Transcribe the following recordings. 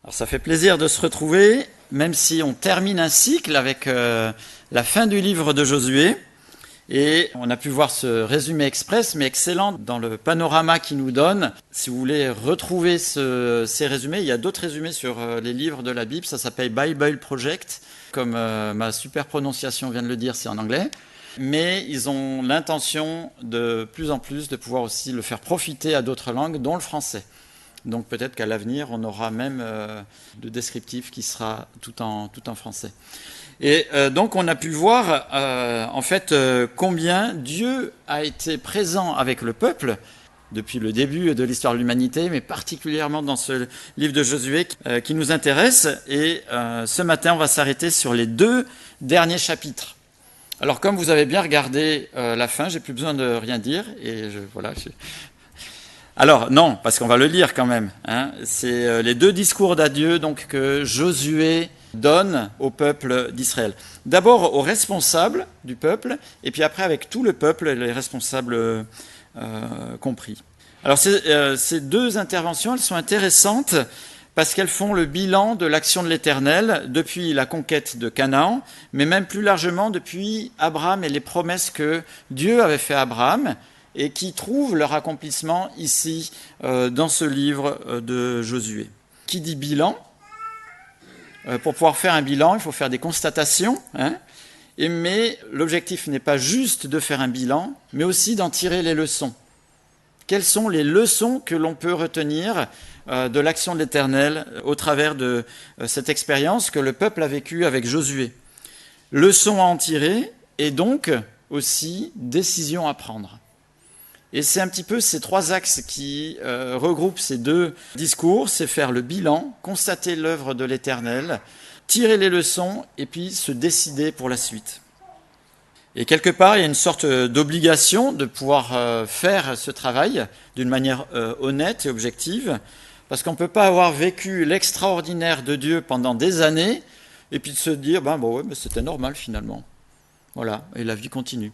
Alors ça fait plaisir de se retrouver, même si on termine un cycle avec la fin du livre de Josué. Et on a pu voir ce résumé express, mais excellent dans le panorama qu'il nous donne. Si vous voulez retrouver ces résumés, il y a d'autres résumés sur les livres de la Bible. Ça s'appelle Bible Project, comme ma super prononciation vient de le dire, c'est en anglais. Mais ils ont l'intention de plus en plus de pouvoir aussi le faire profiter à d'autres langues, dont le français. Donc peut-être qu'à l'avenir, on aura même le descriptif qui sera tout en français. Et donc on a pu voir en fait combien Dieu a été présent avec le peuple depuis le début de l'histoire de l'humanité, mais particulièrement dans ce livre de Josué qui nous intéresse. Et ce matin, on va s'arrêter sur les 2 derniers chapitres. Alors comme vous avez bien regardé la fin, j'ai plus besoin de rien dire. Et Alors non, parce qu'on va le lire quand même. C'est les 2 discours d'adieu donc que Josué donne au peuple d'Israël. D'abord aux responsables du peuple, et puis après avec tout le peuple, les responsables compris. Alors ces 2 interventions, elles sont intéressantes parce qu'elles font le bilan de l'action de l'Éternel depuis la conquête de Canaan, mais même plus largement depuis Abraham et les promesses que Dieu avait fait à Abraham, et qui trouvent leur accomplissement ici dans ce livre de Josué. Qui dit bilan ? Pour pouvoir faire un bilan, il faut faire des constatations, mais l'objectif n'est pas juste de faire un bilan, mais aussi d'en tirer les leçons. Quelles sont les leçons que l'on peut retenir de l'action de l'Éternel au travers de cette expérience que le peuple a vécue avec Josué ? Leçons à en tirer et donc aussi décisions à prendre. Et c'est un petit peu ces 3 axes qui regroupent ces 2 discours, c'est faire le bilan, constater l'œuvre de l'Éternel, tirer les leçons et puis se décider pour la suite. Et quelque part, il y a une sorte d'obligation de pouvoir faire ce travail d'une manière honnête et objective, parce qu'on ne peut pas avoir vécu l'extraordinaire de Dieu pendant des années et puis de se dire mais c'était normal finalement. Voilà, et la vie continue.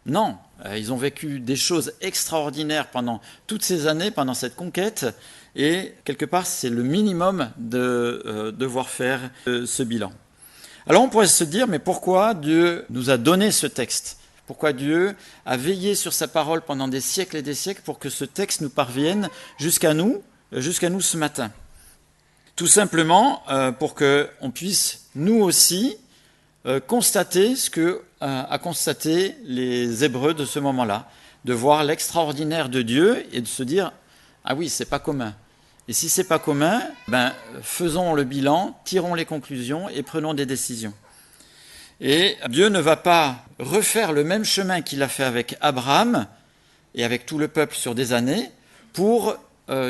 Non, ils ont vécu des choses extraordinaires pendant toutes ces années, pendant cette conquête, et quelque part, c'est le minimum de devoir faire ce bilan. Alors on pourrait se dire, mais pourquoi Dieu nous a donné ce texte ? Pourquoi Dieu a veillé sur sa parole pendant des siècles et des siècles pour que ce texte nous parvienne jusqu'à nous ce matin ? Tout simplement pour qu'on puisse, nous aussi, constater ce que a constaté les Hébreux de ce moment-là, de voir l'extraordinaire de Dieu et de se dire « Ah oui, c'est pas commun ». Et si c'est pas commun, faisons le bilan, tirons les conclusions et prenons des décisions. Et Dieu ne va pas refaire le même chemin qu'il a fait avec Abraham et avec tout le peuple sur des années pour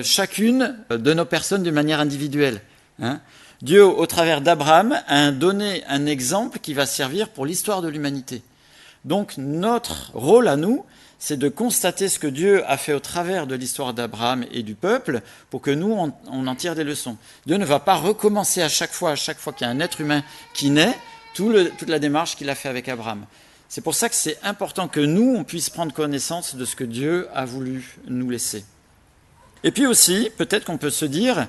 chacune de nos personnes d'une manière individuelle. Dieu, au travers d'Abraham, a donné un exemple qui va servir pour l'histoire de l'humanité. Donc notre rôle à nous, c'est de constater ce que Dieu a fait au travers de l'histoire d'Abraham et du peuple pour que nous, on en tire des leçons. Dieu ne va pas recommencer à chaque fois qu'il y a un être humain qui naît, toute la démarche qu'il a fait avec Abraham. C'est pour ça que c'est important que nous, on puisse prendre connaissance de ce que Dieu a voulu nous laisser. Et puis aussi, peut-être qu'on peut se dire,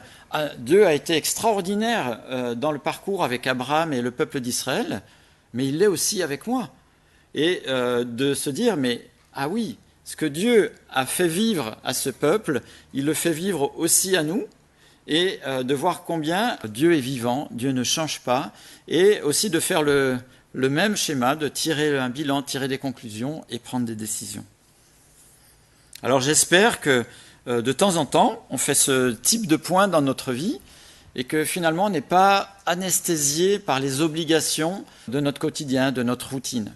Dieu a été extraordinaire dans le parcours avec Abraham et le peuple d'Israël, mais il l'est aussi avec moi. Et de se dire, ah oui, ce que Dieu a fait vivre à ce peuple, il le fait vivre aussi à nous, et de voir combien Dieu est vivant, Dieu ne change pas, et aussi de faire le même schéma, de tirer un bilan, tirer des conclusions et prendre des décisions. Alors j'espère que de temps en temps, on fait ce type de point dans notre vie et que finalement, on n'est pas anesthésié par les obligations de notre quotidien, de notre routine.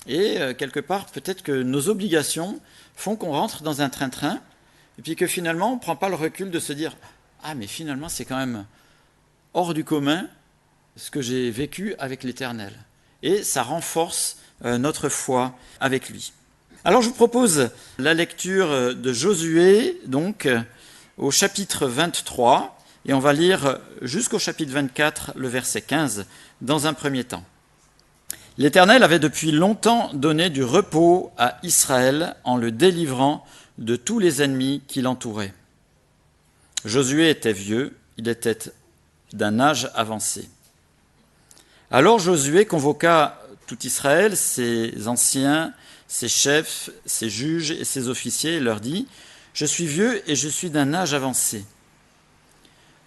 Et quelque part, peut-être que nos obligations font qu'on rentre dans un train-train et puis que finalement, on ne prend pas le recul de se dire « Ah, mais finalement, c'est quand même hors du commun ce que j'ai vécu avec l'Éternel. » Et ça renforce notre foi avec lui. Alors je vous propose la lecture de Josué, donc au chapitre 23, et on va lire jusqu'au chapitre 24, le verset 15, dans un premier temps. L'Éternel avait depuis longtemps donné du repos à Israël en le délivrant de tous les ennemis qui l'entouraient. Josué était vieux, il était d'un âge avancé. Alors Josué convoqua tout Israël, ses anciens, ses chefs, ses juges et ses officiers, et leur dit : « Je suis vieux et je suis d'un âge avancé.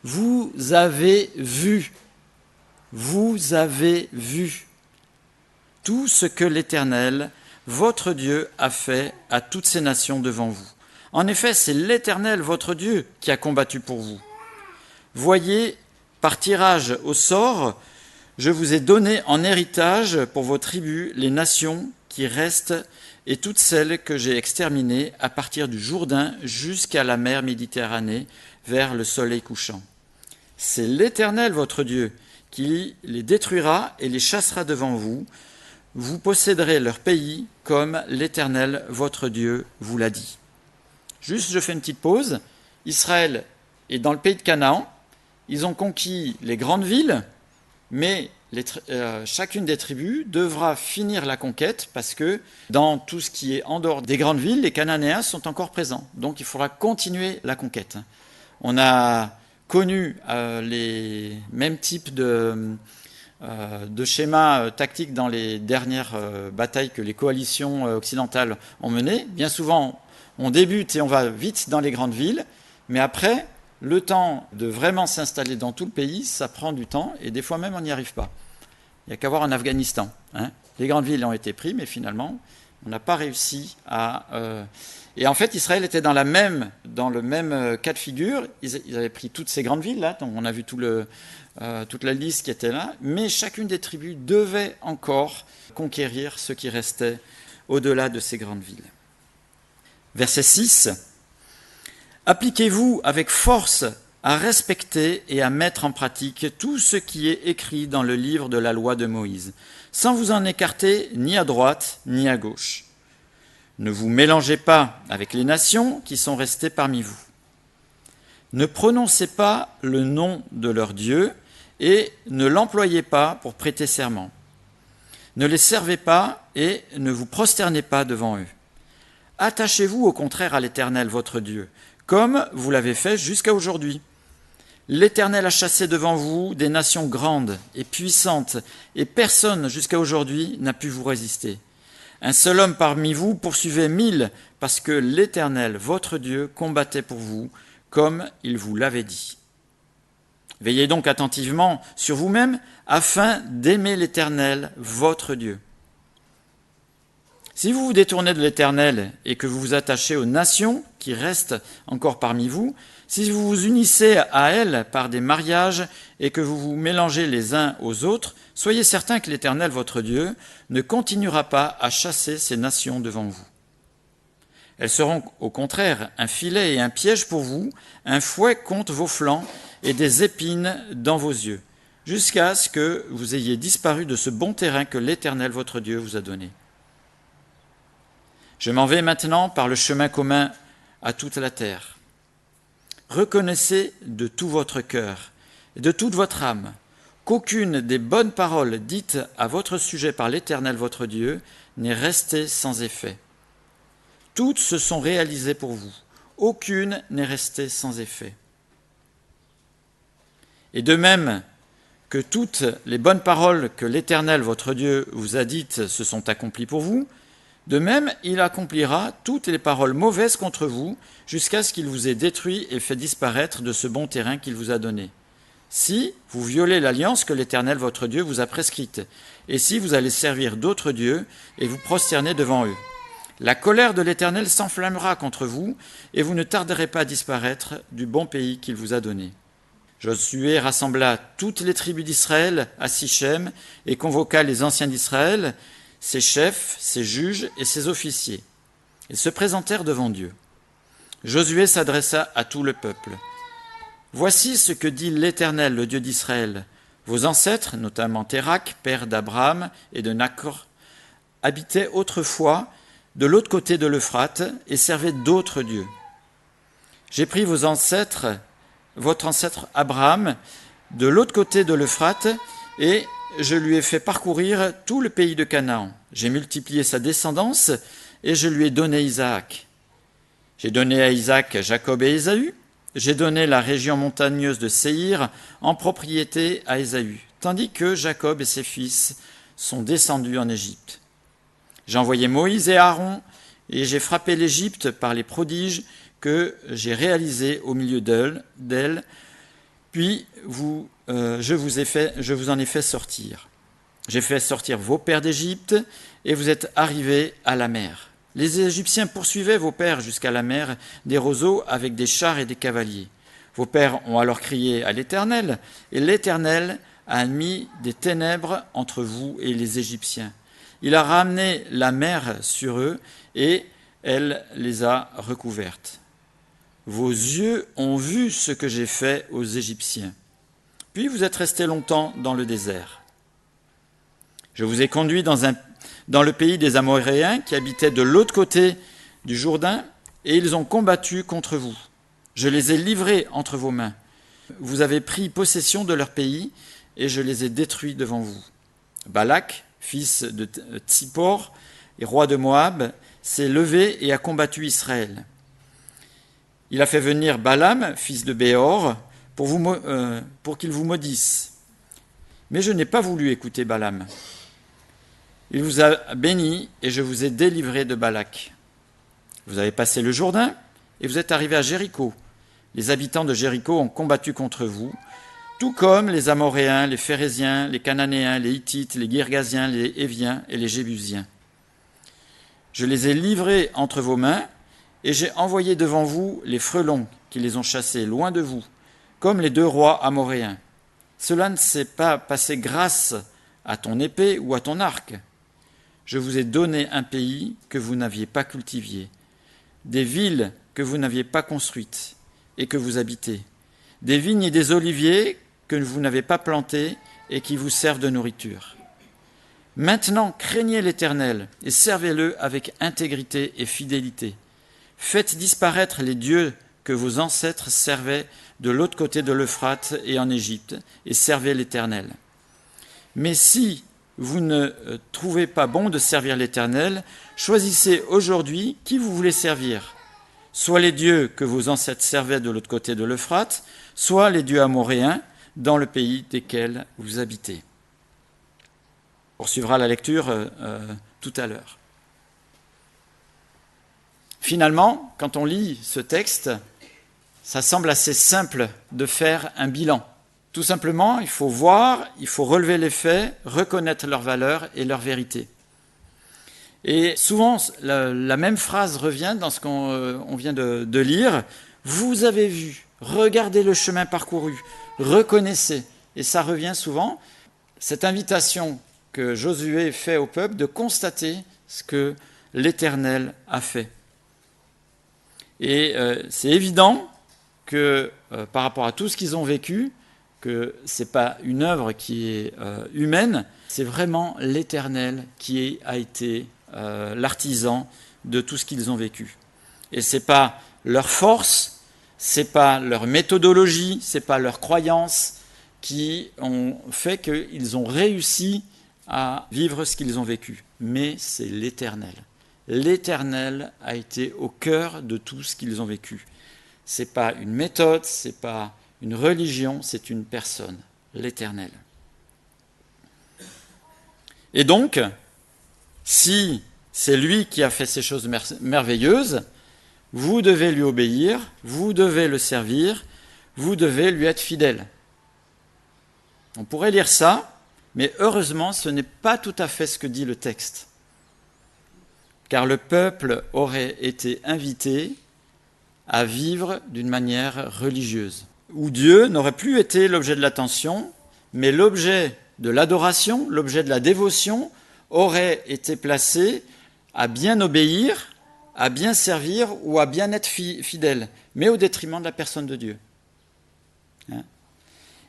Vous avez vu tout ce que l'Éternel, votre Dieu, a fait à toutes ces nations devant vous. En effet, c'est l'Éternel, votre Dieu, qui a combattu pour vous. Voyez, par tirage au sort, je vous ai donné en héritage pour vos tribus les nations qui restent et toutes celles que j'ai exterminées à partir du Jourdain jusqu'à la mer Méditerranée, vers le soleil couchant. C'est l'Éternel, votre Dieu, qui les détruira et les chassera devant vous. Vous posséderez leur pays comme l'Éternel, votre Dieu, vous l'a dit. » Juste, je fais une petite pause. Israël est dans le pays de Canaan. Ils ont conquis les grandes villes, mais chacune des tribus devra finir la conquête parce que dans tout ce qui est en dehors des grandes villes, les Cananéens sont encore présents. Donc il faudra continuer la conquête. On a connu les mêmes types de schémas tactiques dans les dernières batailles que les coalitions occidentales ont menées. Bien souvent, on débute et on va vite dans les grandes villes, mais après, le temps de vraiment s'installer dans tout le pays, ça prend du temps, et des fois même, on n'y arrive pas. Il n'y a qu'à voir en Afghanistan. Les grandes villes ont été prises, mais finalement, on n'a pas réussi à... Et en fait, Israël était dans le même cas de figure. Ils avaient pris toutes ces grandes villes, là, donc on a vu toute la liste qui était là, mais chacune des tribus devait encore conquérir ce qui restait au-delà de ces grandes villes. Verset 6. « Appliquez-vous avec force à respecter et à mettre en pratique tout ce qui est écrit dans le livre de la loi de Moïse, sans vous en écarter ni à droite ni à gauche. Ne vous mélangez pas avec les nations qui sont restées parmi vous. Ne prononcez pas le nom de leur Dieu et ne l'employez pas pour prêter serment. Ne les servez pas et ne vous prosternez pas devant eux. Attachez-vous au contraire à l'Éternel, votre Dieu, comme vous l'avez fait jusqu'à aujourd'hui. L'Éternel a chassé devant vous des nations grandes et puissantes, et personne jusqu'à aujourd'hui n'a pu vous résister. Un seul homme parmi vous poursuivait 1000, parce que l'Éternel, votre Dieu, combattait pour vous, comme il vous l'avait dit. Veillez donc attentivement sur vous-même, afin d'aimer l'Éternel, votre Dieu. Si vous vous détournez de l'Éternel et que vous vous attachez aux nations qui restent encore parmi vous, si vous vous unissez à elles par des mariages et que vous vous mélangez les uns aux autres, soyez certains que l'Éternel, votre Dieu, ne continuera pas à chasser ces nations devant vous. Elles seront au contraire un filet et un piège pour vous, un fouet contre vos flancs et des épines dans vos yeux, jusqu'à ce que vous ayez disparu de ce bon terrain que l'Éternel, votre Dieu, vous a donné. Je m'en vais maintenant par le chemin commun à toute la terre. Reconnaissez de tout votre cœur et de toute votre âme qu'aucune des bonnes paroles dites à votre sujet par l'Éternel votre Dieu n'est restée sans effet. Toutes se sont réalisées pour vous. Aucune n'est restée sans effet. Et de même que toutes les bonnes paroles que l'Éternel votre Dieu vous a dites se sont accomplies pour vous, de même, il accomplira toutes les paroles mauvaises contre vous, jusqu'à ce qu'il vous ait détruit et fait disparaître de ce bon terrain qu'il vous a donné. Si vous violez l'alliance que l'Éternel votre Dieu vous a prescrite, et si vous allez servir d'autres dieux et vous prosterner devant eux, la colère de l'Éternel s'enflammera contre vous, et vous ne tarderez pas à disparaître du bon pays qu'il vous a donné. Josué rassembla toutes les tribus d'Israël à Sichem et convoqua les anciens d'Israël, ses chefs, ses juges et ses officiers. Ils se présentèrent devant Dieu. Josué s'adressa à tout le peuple. « Voici ce que dit l'Éternel, le Dieu d'Israël. Vos ancêtres, notamment Térak, père d'Abraham et de Nachor, habitaient autrefois de l'autre côté de l'Euphrate et servaient d'autres dieux. J'ai pris votre ancêtre Abraham, de l'autre côté de l'Euphrate, et je lui ai fait parcourir tout le pays de Canaan. J'ai multiplié sa descendance et je lui ai donné Isaac. J'ai donné à Isaac Jacob et Ésaü. j'ai donné la région montagneuse de Séhir en propriété à Ésaü, tandis que Jacob et ses fils sont descendus en Égypte. J'ai envoyé Moïse et Aaron, et j'ai frappé l'Égypte par les prodiges que j'ai réalisés au milieu d'elle, puis je vous en ai fait sortir. J'ai fait sortir vos pères d'Égypte, et vous êtes arrivés à la mer. Les Égyptiens poursuivaient vos pères jusqu'à la mer des roseaux avec des chars et des cavaliers. Vos pères ont alors crié à l'Éternel, et l'Éternel a mis des ténèbres entre vous et les Égyptiens. Il a ramené la mer sur eux, et elle les a recouvertes. Vos yeux ont vu ce que j'ai fait aux Égyptiens. Puis vous êtes restés longtemps dans le désert. Je vous ai conduit dans le pays des Amoréens qui habitaient de l'autre côté du Jourdain, et ils ont combattu contre vous. Je les ai livrés entre vos mains. Vous avez pris possession de leur pays, et je les ai détruits devant vous. Balak, fils de Tsippor et roi de Moab, s'est levé et a combattu Israël. Il a fait venir Balaam, fils de Béor, pour qu'il vous maudisse. Mais je n'ai pas voulu écouter Balaam. Il vous a béni et je vous ai délivré de Balak. Vous avez passé le Jourdain et vous êtes arrivés à Jéricho. Les habitants de Jéricho ont combattu contre vous, tout comme les Amoréens, les Phéréziens, les Cananéens, les Hittites, les Girgasiens, les Éviens et les Jébusiens. Je les ai livrés entre vos mains, et j'ai envoyé devant vous les frelons qui les ont chassés loin de vous, comme les 2 rois amoréens. Cela ne s'est pas passé grâce à ton épée ou à ton arc. Je vous ai donné un pays que vous n'aviez pas cultivé, des villes que vous n'aviez pas construites et que vous habitez, des vignes et des oliviers que vous n'avez pas plantés et qui vous servent de nourriture. Maintenant, craignez l'Éternel et servez-le avec intégrité et fidélité. Faites disparaître les dieux que vos ancêtres servaient de l'autre côté de l'Euphrate et en Égypte, et servez l'Éternel. Mais si vous ne trouvez pas bon de servir l'Éternel, choisissez aujourd'hui qui vous voulez servir, soit les dieux que vos ancêtres servaient de l'autre côté de l'Euphrate, soit les dieux amoréens dans le pays desquels vous habitez. On poursuivra la lecture tout à l'heure. Finalement, quand on lit ce texte, ça semble assez simple de faire un bilan. Tout simplement, il faut voir, il faut relever les faits, reconnaître leurs valeurs et leur vérité. Et souvent, la même phrase revient dans ce qu'on vient de lire. Vous avez vu, regardez le chemin parcouru, reconnaissez. Et ça revient souvent, cette invitation que Josué fait au peuple de constater ce que l'Éternel a fait. Et c'est évident que par rapport à tout ce qu'ils ont vécu, que ce n'est pas une œuvre qui est humaine, c'est vraiment l'Éternel qui a été l'artisan de tout ce qu'ils ont vécu. Et ce n'est pas leur force, ce n'est pas leur méthodologie, ce n'est pas leur croyance qui ont fait qu'ils ont réussi à vivre ce qu'ils ont vécu. Mais c'est l'Éternel. L'Éternel a été au cœur de tout ce qu'ils ont vécu. Ce n'est pas une méthode, ce n'est pas une religion, c'est une personne, l'Éternel. Et donc, si c'est lui qui a fait ces choses merveilleuses, vous devez lui obéir, vous devez le servir, vous devez lui être fidèle. On pourrait lire ça, mais heureusement, ce n'est pas tout à fait ce que dit le texte. Car le peuple aurait été invité à vivre d'une manière religieuse, où Dieu n'aurait plus été l'objet de l'attention, mais l'objet de l'adoration, l'objet de la dévotion, aurait été placé à bien obéir, à bien servir ou à bien être fidèle, mais au détriment de la personne de Dieu.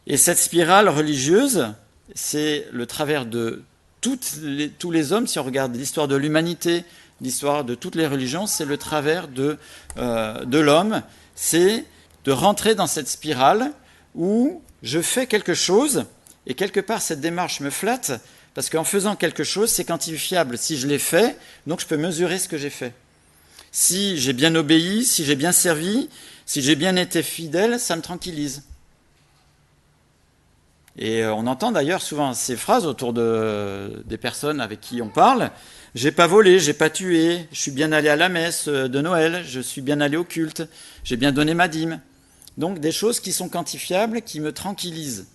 Et cette spirale religieuse, c'est le travers de tous les hommes. Si on regarde l'histoire de l'humanité, l'histoire de toutes les religions, c'est le travers de l'homme, c'est de rentrer dans cette spirale où je fais quelque chose, et quelque part cette démarche me flatte, parce qu'en faisant quelque chose, c'est quantifiable. Si je l'ai fait, donc je peux mesurer ce que j'ai fait. Si j'ai bien obéi, si j'ai bien servi, si j'ai bien été fidèle, ça me tranquillise. Et on entend d'ailleurs souvent ces phrases autour des personnes avec qui on parle. J'ai pas volé, j'ai pas tué, je suis bien allé à la messe de Noël, je suis bien allé au culte, j'ai bien donné ma dîme. Donc des choses qui sont quantifiables, qui me tranquillisent.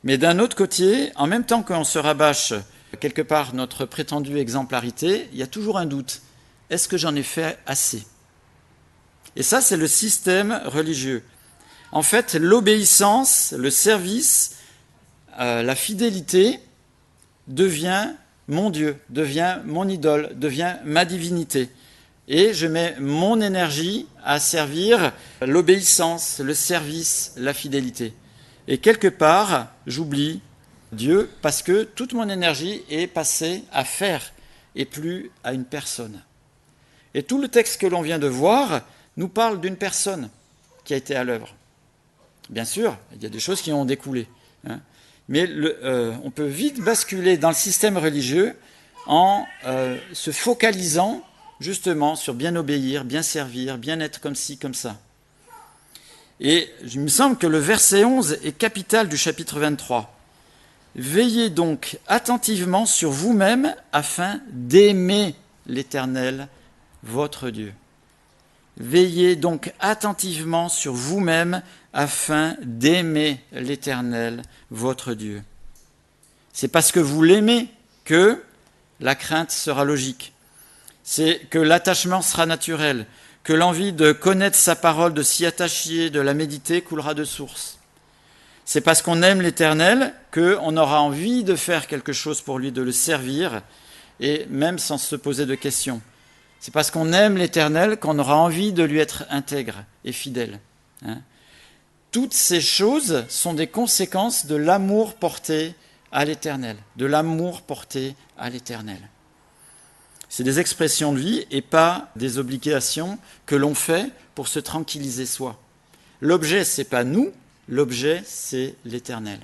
Mais d'un autre côté, en même temps qu'on se rabâche quelque part notre prétendue exemplarité, il y a toujours un doute. Est-ce que j'en ai fait assez ? Et ça, c'est le système religieux. En fait, l'obéissance, le service, la fidélité devient mon Dieu, devient mon idole, devient ma divinité. Et je mets mon énergie à servir l'obéissance, le service, la fidélité. Et quelque part, j'oublie Dieu parce que toute mon énergie est passée à faire et plus à une personne. Et tout le texte que l'on vient de voir nous parle d'une personne qui a été à l'œuvre. Bien sûr, il y a des choses qui ont découlé. Mais on peut vite basculer dans le système religieux en se focalisant justement sur bien obéir, bien servir, bien être comme ci, comme ça. Et il me semble que le verset 11 est capital du chapitre 23. Veillez donc attentivement sur vous-même afin d'aimer l'Éternel, votre Dieu. Veillez donc attentivement sur vous-même afin d'aimer l'Éternel, votre Dieu. C'est parce que vous l'aimez que la crainte sera logique. C'est que l'attachement sera naturel, que l'envie de connaître sa parole, de s'y attacher, de la méditer coulera de source. C'est parce qu'on aime l'Éternel qu'on aura envie de faire quelque chose pour lui, de le servir, et même sans se poser de questions. C'est parce qu'on aime l'Éternel qu'on aura envie de lui être intègre et fidèle. Toutes ces choses sont des conséquences de l'amour porté à l'Éternel, de l'amour porté à l'Éternel. C'est des expressions de vie et pas des obligations que l'on fait pour se tranquilliser soi. L'objet, c'est pas nous, l'objet, c'est l'Éternel.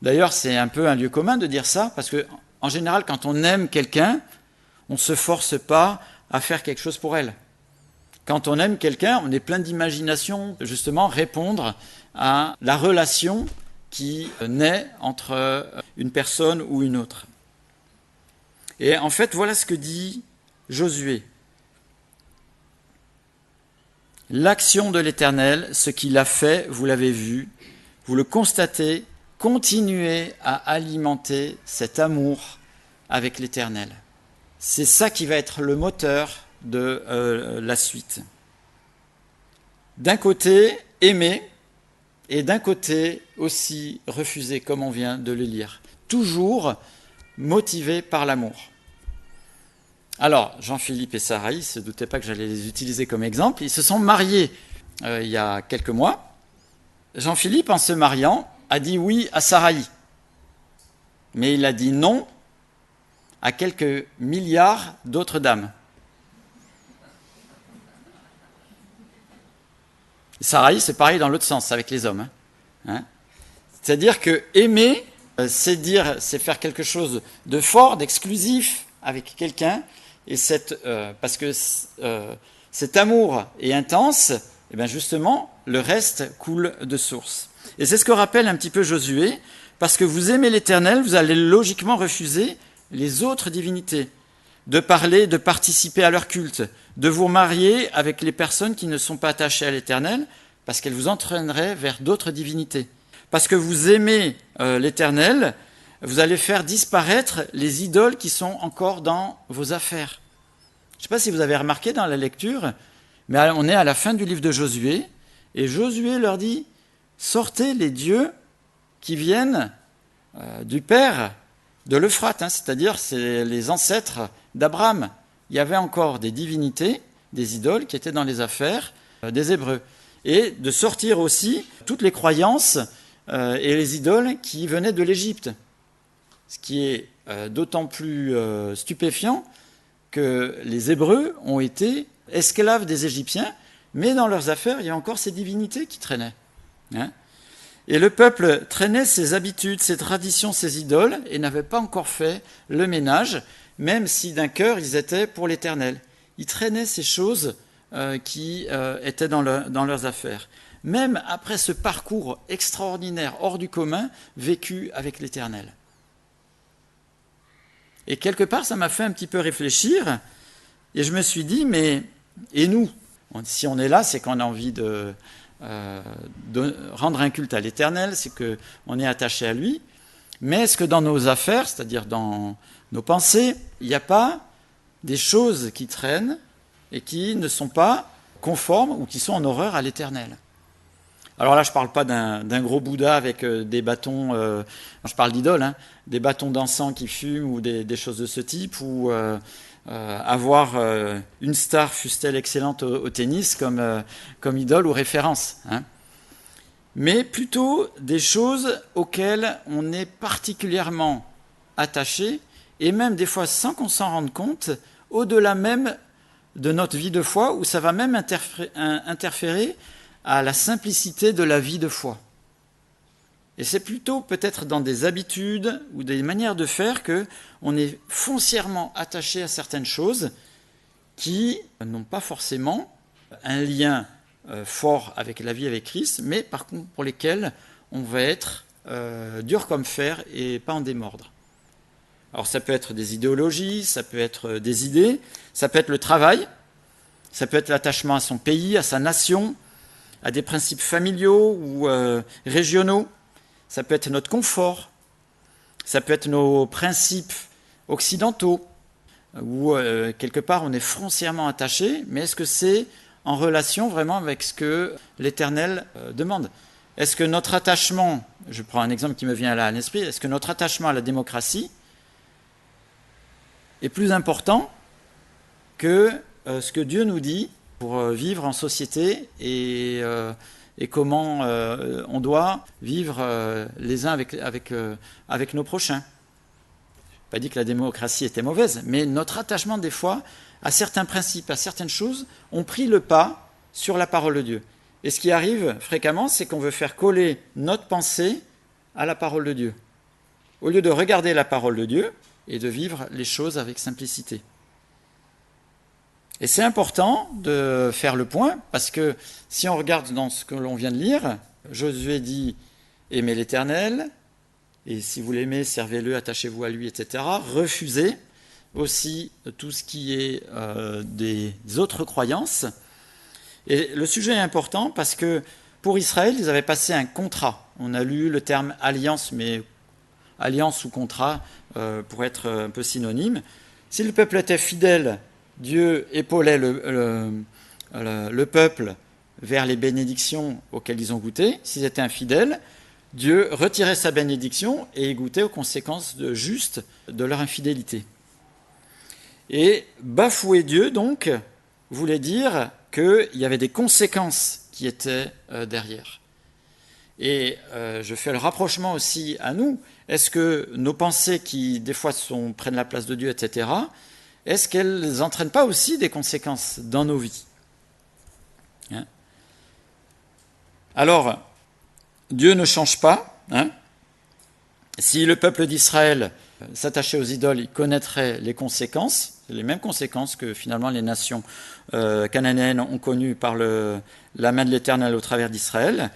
D'ailleurs, c'est un peu un lieu commun de dire ça, parce que en général, quand on aime quelqu'un, on ne se force pas à faire quelque chose pour elle. Quand on aime quelqu'un, on est plein d'imagination, justement, répondre à la relation qui naît entre une personne ou une autre. Et en fait, voilà ce que dit Josué. L'action de l'Éternel, ce qu'il a fait, vous l'avez vu, vous le constatez, continuez à alimenter cet amour avec l'Éternel. C'est ça qui va être le moteur de la suite. D'un côté, aimer, et d'un côté aussi refuser, comme on vient de le lire. Toujours motivé par l'amour. Alors, Jean-Philippe et Sarah, ils ne se doutaient pas que j'allais les utiliser comme exemple. Ils se sont mariés il y a quelques mois. Jean-Philippe, en se mariant, a dit oui à Sarah. Mais il a dit non à quelques milliards d'autres dames. Sarah, c'est pareil dans l'autre sens, avec les hommes. C'est-à-dire que aimer, c'est faire quelque chose de fort, d'exclusif avec quelqu'un, et parce que cet amour est intense, et bien justement, le reste coule de source. Et c'est ce que rappelle un petit peu Josué, parce que vous aimez l'Éternel, vous allez logiquement refuser les autres divinités, de parler, de participer à leur culte, de vous marier avec les personnes qui ne sont pas attachées à l'Éternel, parce qu'elles vous entraîneraient vers d'autres divinités. Parce que vous aimez l'Éternel, vous allez faire disparaître les idoles qui sont encore dans vos affaires. Je ne sais pas si vous avez remarqué dans la lecture, mais on est à la fin du livre de Josué, et Josué leur dit « Sortez les dieux qui viennent du père de l'Euphrate, c'est-à-dire c'est les ancêtres d'Abraham. Il y avait encore des divinités, des idoles qui étaient dans les affaires des Hébreux. Et de sortir aussi toutes les croyances et les idoles qui venaient de l'Égypte. Ce qui est d'autant plus stupéfiant que les Hébreux ont été esclaves des Égyptiens, mais dans leurs affaires, il y a encore ces divinités qui traînaient. Et le peuple traînait ses habitudes, ses traditions, ses idoles, et n'avait pas encore fait le ménage, même si d'un cœur ils étaient pour l'Éternel. ils traînaient ces choses qui étaient dans leurs affaires. Même après ce parcours extraordinaire, hors du commun, vécu avec l'Éternel. Et quelque part, ça m'a fait un petit peu réfléchir, et je me suis dit, mais, et nous? Si on est là, c'est qu'on a envie de rendre un culte à l'Éternel, c'est qu'on est attaché à lui, mais est-ce que dans nos affaires, c'est-à-dire dans nos pensées, il n'y a pas des choses qui traînent et qui ne sont pas conformes ou qui sont en horreur à l'Éternel? Alors là, je ne parle pas d'un gros Bouddha avec des bâtons, je parle d'idole, des bâtons d'encens qui fument ou des choses de ce type, ou avoir une star, fût-elle excellente au tennis, comme idole ou référence. Mais plutôt des choses auxquelles on est particulièrement attaché, et même des fois sans qu'on s'en rende compte, au-delà même de notre vie de foi, où ça va même interférer à la simplicité de la vie de foi. Et c'est plutôt peut-être dans des habitudes ou des manières de faire qu'on est foncièrement attaché à certaines choses qui n'ont pas forcément un lien fort avec la vie avec Christ, mais par contre pour lesquelles on va être dur comme fer et pas en démordre. Alors ça peut être des idéologies, ça peut être des idées, ça peut être le travail, ça peut être l'attachement à son pays, à sa nation, à des principes familiaux ou régionaux, ça peut être notre confort, ça peut être nos principes occidentaux, où quelque part on est foncièrement attaché, mais est-ce que c'est en relation vraiment avec ce que l'Éternel demande? Est-ce que notre attachement, je prends un exemple qui me vient là à l'esprit, est-ce que notre attachement à la démocratie est plus important que ce que Dieu nous dit pour vivre en société et comment on doit vivre les uns avec nos prochains? Je n'ai pas dit que la démocratie était mauvaise, mais notre attachement des fois à certains principes, à certaines choses, ont pris le pas sur la parole de Dieu. Et ce qui arrive fréquemment, c'est qu'on veut faire coller notre pensée à la parole de Dieu, au lieu de regarder la parole de Dieu et de vivre les choses avec simplicité. Et c'est important de faire le point, parce que si on regarde dans ce que l'on vient de lire, Josué dit « Aimez l'Éternel, et si vous l'aimez, servez-le, attachez-vous à lui, etc. » Refusez aussi tout ce qui est des autres croyances. Et le sujet est important parce que pour Israël, ils avaient passé un contrat. On a lu le terme alliance, mais alliance ou contrat pour être un peu synonyme. Si le peuple était fidèle, Dieu épaulait le peuple vers les bénédictions auxquelles ils ont goûté. S'ils étaient infidèles, Dieu retirait sa bénédiction et goûtait aux conséquences justes de leur infidélité. Et bafouer Dieu, donc, voulait dire qu'il y avait des conséquences qui étaient derrière. Et je fais le rapprochement aussi à nous. Est-ce que nos pensées qui, des fois, prennent la place de Dieu, etc., est-ce qu'elles n'entraînent pas aussi des conséquences dans nos vies? Alors, Dieu ne change pas. Si le peuple d'Israël s'attachait aux idoles, il connaîtrait les conséquences, les mêmes conséquences que finalement les nations cananéennes ont connues par la main de l'Éternel au travers d'Israël.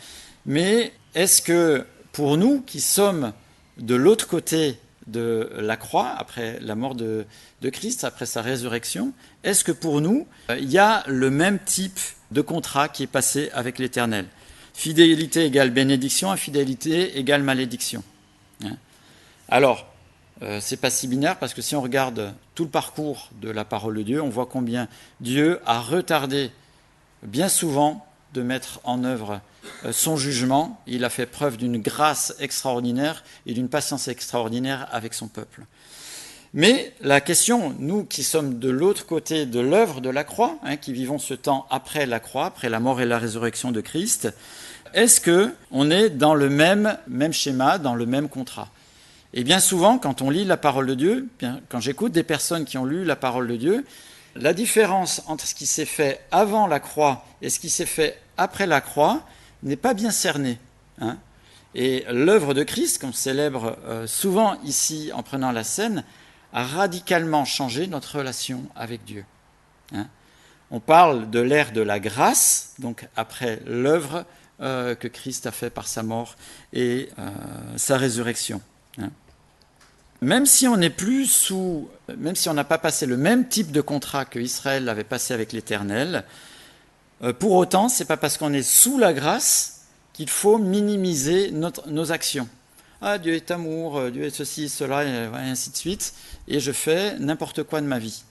Mais est-ce que pour nous qui sommes de l'autre côté de la croix, après la mort de Christ, après sa résurrection, est-ce que pour nous, il y a le même type de contrat qui est passé avec l'Éternel? Fidélité égale bénédiction, infidélité égale malédiction. Alors, c'est pas si binaire parce que si on regarde tout le parcours de la parole de Dieu, on voit combien Dieu a retardé bien souvent de mettre en œuvre son jugement. Il a fait preuve d'une grâce extraordinaire et d'une patience extraordinaire avec son peuple. Mais la question, nous qui sommes de l'autre côté de l'œuvre de la croix, qui vivons ce temps après la croix, après la mort et la résurrection de Christ, est-ce qu'on est dans le même schéma, dans le même contrat? Et bien souvent, quand on lit la parole de Dieu, quand j'écoute des personnes qui ont lu la parole de Dieu, la différence entre ce qui s'est fait avant la croix et ce qui s'est fait après la croix n'est pas bien cernée. Et l'œuvre de Christ, qu'on célèbre souvent ici en prenant la scène, a radicalement changé notre relation avec Dieu. hein. On parle de l'ère de la grâce, donc après l'œuvre que Christ a fait par sa mort et sa résurrection, hein. Même si on n'est plus même si on n'a pas passé le même type de contrat que Israël avait passé avec l'Éternel, pour autant, c'est pas parce qu'on est sous la grâce qu'il faut minimiser nos actions. Ah, Dieu est amour, Dieu est ceci, cela, et ainsi de suite, et je fais n'importe quoi de ma vie.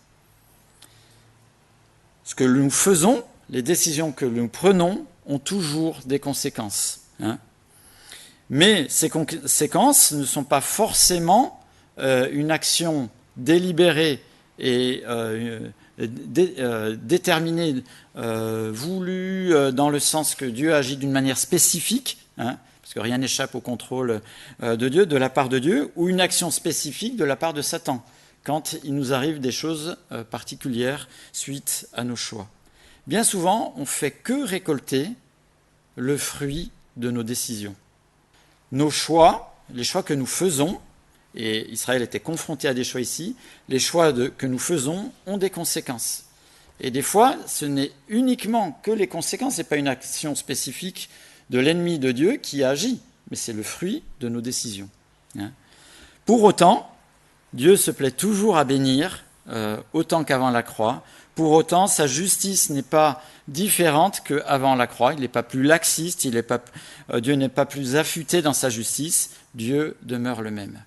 Ce que nous faisons, les décisions que nous prenons, ont toujours des conséquences, hein. Mais ces conséquences ne sont pas forcément une action délibérée et déterminée, voulue dans le sens que Dieu agit d'une manière spécifique, hein, parce que rien n'échappe au contrôle de Dieu, de la part de Dieu, ou une action spécifique de la part de Satan, quand il nous arrive des choses particulières suite à nos choix. Bien souvent, on ne fait que récolter le fruit de nos décisions. Nos choix, les choix que nous faisons, et Israël était confronté à des choix ici, les choix que nous faisons ont des conséquences. Et des fois, ce n'est uniquement que les conséquences, ce n'est pas une action spécifique de l'ennemi de Dieu qui agit, mais c'est le fruit de nos décisions, hein. Pour autant, Dieu se plaît toujours à bénir, autant qu'avant la croix. Pour autant, sa justice n'est pas différente qu'avant la croix. Il n'est pas plus laxiste, Dieu n'est pas plus affûté dans sa justice. Dieu demeure le même.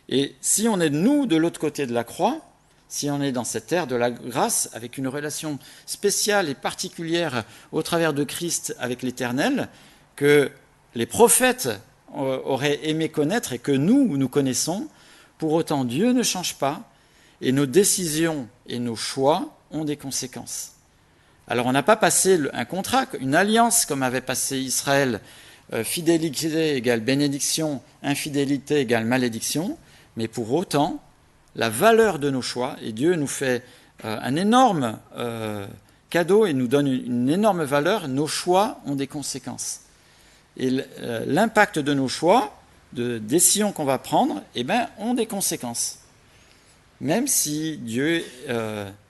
Et si on est, nous, de l'autre côté de la croix, si on est dans cette ère de la grâce, avec une relation spéciale et particulière au travers de Christ avec l'Éternel, que les prophètes auraient aimé connaître et que nous connaissons, pour autant Dieu ne change pas et nos décisions et nos choix ont des conséquences. Alors on n'a pas passé un contrat, une alliance comme avait passé Israël, fidélité égale bénédiction, infidélité égale malédiction, mais pour autant, la valeur de nos choix, et Dieu nous fait un énorme cadeau et nous donne une énorme valeur, nos choix ont des conséquences. Et l'impact de nos choix, de décisions qu'on va prendre, ont des conséquences. Même si Dieu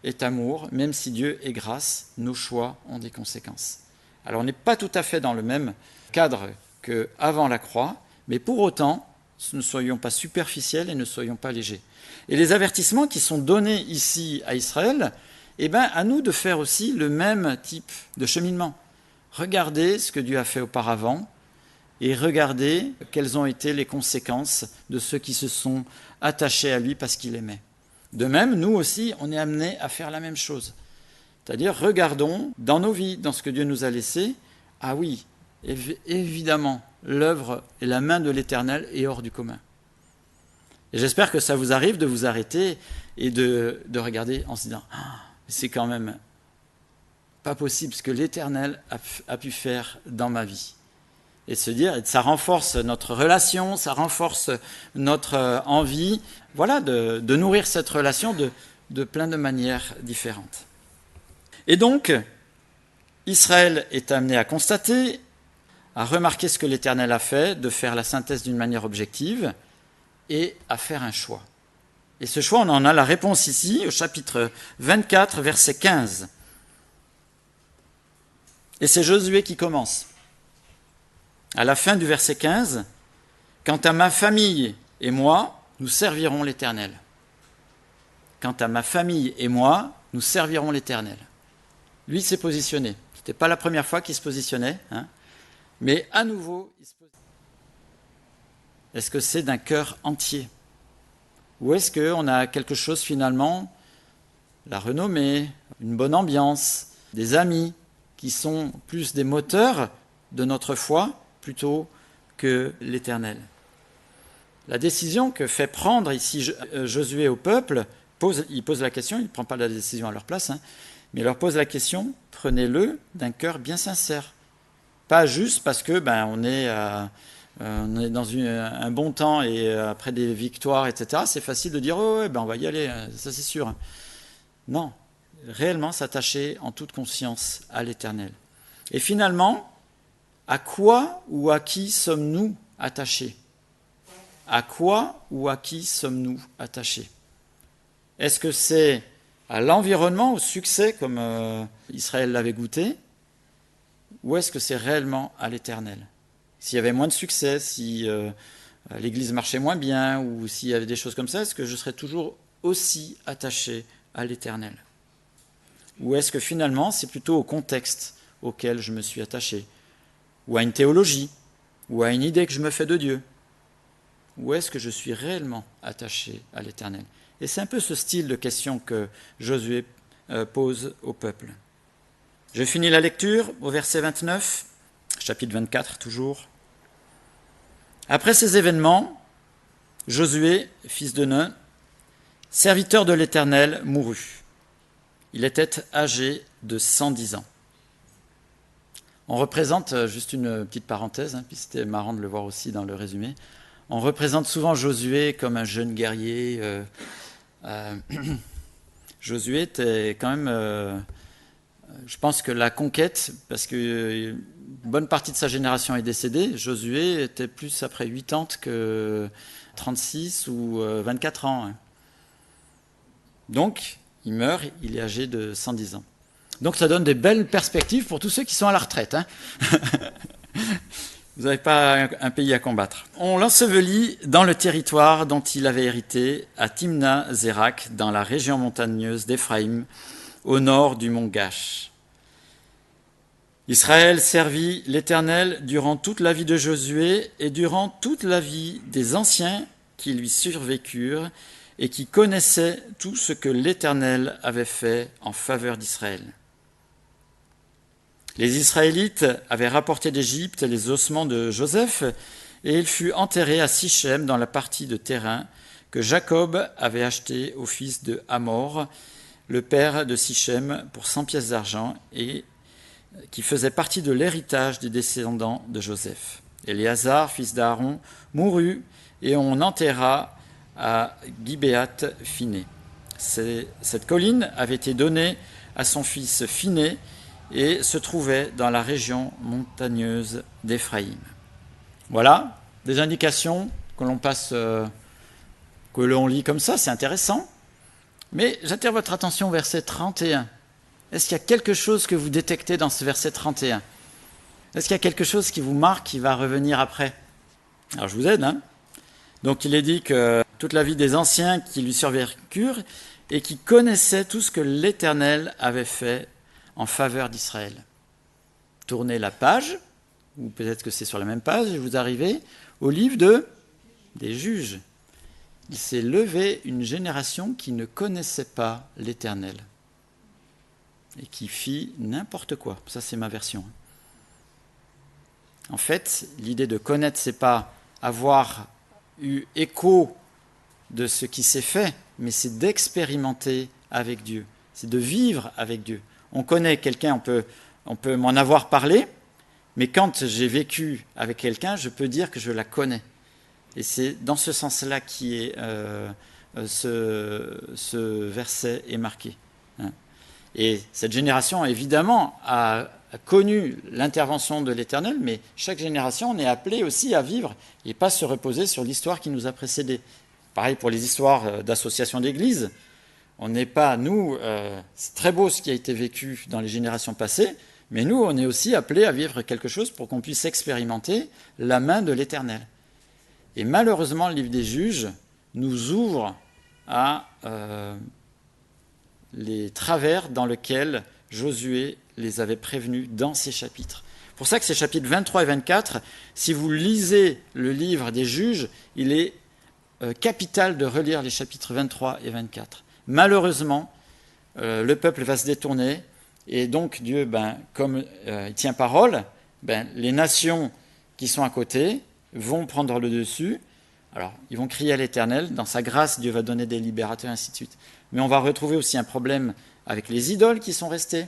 est amour, même si Dieu est grâce, nos choix ont des conséquences. Alors on n'est pas tout à fait dans le même cadre qu'avant la croix, mais pour autant, ne soyons pas superficiels et ne soyons pas légers. Et les avertissements qui sont donnés ici à Israël, à nous de faire aussi le même type de cheminement. Regardez ce que Dieu a fait auparavant et regardez quelles ont été les conséquences de ceux qui se sont attachés à lui parce qu'il aimait. De même, nous aussi, on est amenés à faire la même chose. C'est-à-dire, regardons dans nos vies, dans ce que Dieu nous a laissé, ah oui, évidemment, l'œuvre et la main de l'Éternel est hors du commun. Et j'espère que ça vous arrive de vous arrêter et de regarder en se disant « Ah, c'est quand même pas possible ce que l'Éternel a pu faire dans ma vie. » Et se dire, ça renforce notre relation, ça renforce notre envie, voilà, de nourrir cette relation de plein de manières différentes. Et donc, Israël est amené à constater, à remarquer ce que l'Éternel a fait, de faire la synthèse d'une manière objective et à faire un choix. Et ce choix, on en a la réponse ici, au chapitre 24, verset 15. Et c'est Josué qui commence. À la fin du verset 15, « Quant à ma famille et moi, nous servirons l'Éternel. » Quant à ma famille et moi, nous servirons l'Éternel. Lui s'est positionné. Ce n'était pas la première fois qu'il se positionnait, hein, mais à nouveau, il se positionne. Est-ce que c'est d'un cœur entier? Ou est-ce qu'on a quelque chose finalement, la renommée, une bonne ambiance, des amis, qui sont plus des moteurs de notre foi plutôt que l'Éternel? La décision que fait prendre ici Josué au peuple, il pose la question, il ne prend pas la décision à leur place, hein, mais il leur pose la question, prenez-le d'un cœur bien sincère. Pas juste parce que on est dans un bon temps et après des victoires, etc., c'est facile de dire « Oh, on va y aller, ça c'est sûr ». Non, réellement s'attacher en toute conscience à l'Éternel. Et finalement, à quoi ou à qui sommes-nous attachés? À quoi ou à qui sommes-nous attachés? Est-ce que c'est à l'environnement, au succès, comme Israël l'avait goûté, ou est-ce que c'est réellement à l'Éternel? S'il y avait moins de succès, si l'Église marchait moins bien, ou s'il y avait des choses comme ça, est-ce que je serais toujours aussi attaché à l'Éternel? Ou est-ce que finalement, c'est plutôt au contexte auquel je me suis attaché, ou à une théologie, ou à une idée que je me fais de Dieu? Ou est-ce que je suis réellement attaché à l'Éternel? Et c'est un peu ce style de question que Josué pose au peuple. Je finis la lecture au verset 29, chapitre 24 toujours. Après ces événements, Josué, fils de Nun, serviteur de l'Éternel, mourut. Il était âgé de 110 ans. On représente, juste une petite parenthèse, puis c'était marrant de le voir aussi dans le résumé, on représente souvent Josué comme un jeune guerrier. Josué était quand même, je pense que la conquête, parce qu'une bonne partie de sa génération est décédée, Josué était plus après 80 que 36 ou 24 ans. Donc, il meurt, il est âgé de 110 ans. Donc ça donne des belles perspectives pour tous ceux qui sont à la retraite. Vous n'avez pas un pays à combattre. On l'ensevelit dans le territoire dont il avait hérité, à Timna-Zérak, dans la région montagneuse d'Éphraïm, au nord du mont Gash. Israël servit l'Éternel durant toute la vie de Josué et durant toute la vie des anciens qui lui survécurent et qui connaissaient tout ce que l'Éternel avait fait en faveur d'Israël. Les Israélites avaient rapporté d'Égypte les ossements de Joseph et il fut enterré à Sichem dans la partie de terrain que Jacob avait acheté au fils de Hamor, le père de Sichem, pour 100 pièces d'argent et qui faisait partie de l'héritage des descendants de Joseph. Éléazar, fils d'Aaron, mourut et on enterra à Gibéat-Phiné. Cette colline avait été donnée à son fils Phiné et se trouvait dans la région montagneuse d'Éphraïm. Voilà, des indications que l'on lit comme ça, c'est intéressant. Mais j'attire votre attention au verset 31. Est-ce qu'il y a quelque chose que vous détectez dans ce verset 31? Est-ce qu'il y a quelque chose qui vous marque, qui va revenir après? Alors je vous aide. Donc il est dit que toute la vie des anciens qui lui survécurent et qui connaissaient tout ce que l'Éternel avait fait en faveur d'Israël. Tournez la page, ou peut-être que c'est sur la même page, et vous arrivez au livre des Juges. Il s'est levé une génération qui ne connaissait pas l'Éternel et qui fit n'importe quoi. Ça, c'est ma version. En fait, l'idée de connaître, c'est pas avoir eu écho de ce qui s'est fait, mais c'est d'expérimenter avec Dieu, c'est de vivre avec Dieu. On connaît quelqu'un, on peut m'en avoir parlé, mais quand j'ai vécu avec quelqu'un, je peux dire que je la connais. Et c'est dans ce sens-là qui ce verset est marqué. Et cette génération, évidemment, a connu l'intervention de l'Éternel, mais chaque génération, on est appelé aussi à vivre et pas se reposer sur l'histoire qui nous a précédés. Pareil pour les histoires d'associations d'églises. On n'est pas, nous, c'est très beau ce qui a été vécu dans les générations passées, mais nous, on est aussi appelés à vivre quelque chose pour qu'on puisse expérimenter la main de l'Éternel. Et malheureusement, le livre des Juges nous ouvre à les travers dans lesquels Josué les avait prévenus dans ces chapitres. C'est pour ça que ces chapitres 23 et 24, si vous lisez le livre des Juges, il est capital de relire les chapitres 23 et 24. Malheureusement, le peuple va se détourner et donc Dieu, comme il tient parole, les nations qui sont à côté vont prendre le dessus. Alors, ils vont crier à l'Éternel. Dans sa grâce, Dieu va donner des libérateurs, et ainsi de suite. Mais on va retrouver aussi un problème avec les idoles qui sont restées.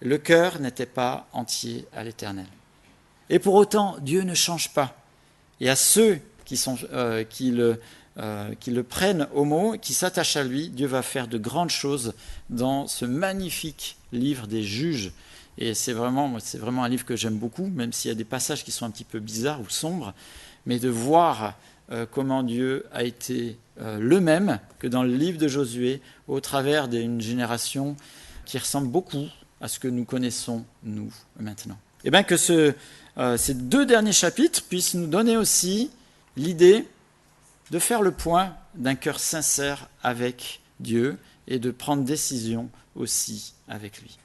Le cœur n'était pas entier à l'Éternel. Et pour autant, Dieu ne change pas. Et à ceux qui le prennent au mot, qui s'attachent à lui, Dieu va faire de grandes choses dans ce magnifique livre des Juges. Et c'est vraiment un livre que j'aime beaucoup, même s'il y a des passages qui sont un petit peu bizarres ou sombres, mais de voir comment Dieu a été le même que dans le livre de Josué, au travers d'une génération qui ressemble beaucoup à ce que nous connaissons, nous, maintenant. Et bien que ces 2 derniers chapitres puissent nous donner aussi l'idée de faire le point d'un cœur sincère avec Dieu et de prendre décision aussi avec lui.